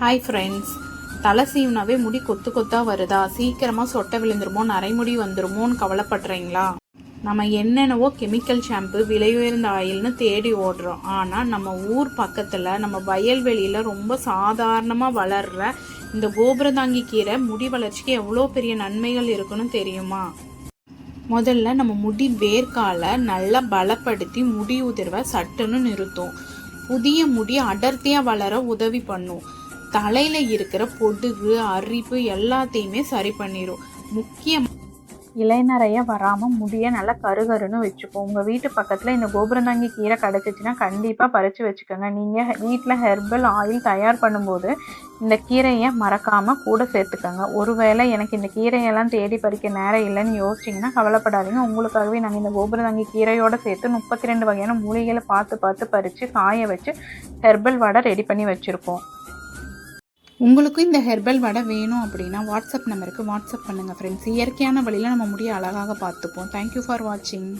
Hi friends, தலை சீவுனாவே முடி கொத்து கொத்தாக வருதா, சீக்கிரமாக சொட்டை விழுந்துருமோ, நரைமுடி வந்துருமோன்னு கவலைப்படுறீங்களா? நம்ம என்னென்னவோ கெமிக்கல் ஷாம்பு, விலை உயர்ந்த ஆயில்னு தேடி ஓடுறோம். ஆனால் நம்ம ஊர் பக்கத்தில், நம்ம வயல்வெளியில் ரொம்ப சாதாரணமாக வளர்கிற இந்த கோபுரதாங்கி கீரை முடி வளர்ச்சிக்கு எவ்வளோ பெரிய நன்மைகள் இருக்குன்னு தெரியுமா? முதல்ல நம்ம முடி வேர்க்காலை நல்லா பலப்படுத்தி முடி உதிர்வை சட்டுன்னு நிறுத்தும். புதிய முடி அடர்த்தியாக வளர உதவி பண்ணும். தலையில் இருக்கிற பொடுகு, அரிப்பு எல்லாத்தையுமே சரி பண்ணிடும். முக்கியமாக இலைநறைய வராமல் முடியை நல்லா கருகருன்னு வச்சுப்போம். உங்கள் வீட்டு பக்கத்தில் இந்த கோபுரந்தாங்கி கீரை கிடச்சிச்சின்னா கண்டிப்பாக பறித்து வச்சுக்கோங்க. நீங்கள் வீட்டில் ஹெர்பல் ஆயில் தயார் பண்ணும்போது இந்த கீரையை மறக்காமல் கூட சேர்த்துக்கோங்க. ஒருவேளை எனக்கு இந்த கீரையெல்லாம் தேடி பறிக்க நேரம் இல்லைன்னு யோசிச்சிங்கன்னா கவலைப்படாதீங்க. உங்களுக்காகவே நாங்கள் இந்த கோபுரந்தாங்கி கீரையோடு சேர்த்து 32 வகையான மூலிகைகளை பார்த்து பறித்து காய வச்சு ஹெர்பல் வடை ரெடி பண்ணி வச்சுருக்கோம். உங்களுக்கும் இந்த ஹெர்பல் வடை வேணும் அப்படின்னா வாட்ஸ்அப் நம்பருக்கு வாட்ஸ்அப் பண்ணுங்கள் ஃப்ரெண்ட்ஸ். இயற்கையான வழியில் நம்ம முடிய அழகாக பார்த்துப்போம். தேங்க்யூ ஃபார் வாட்சிங்.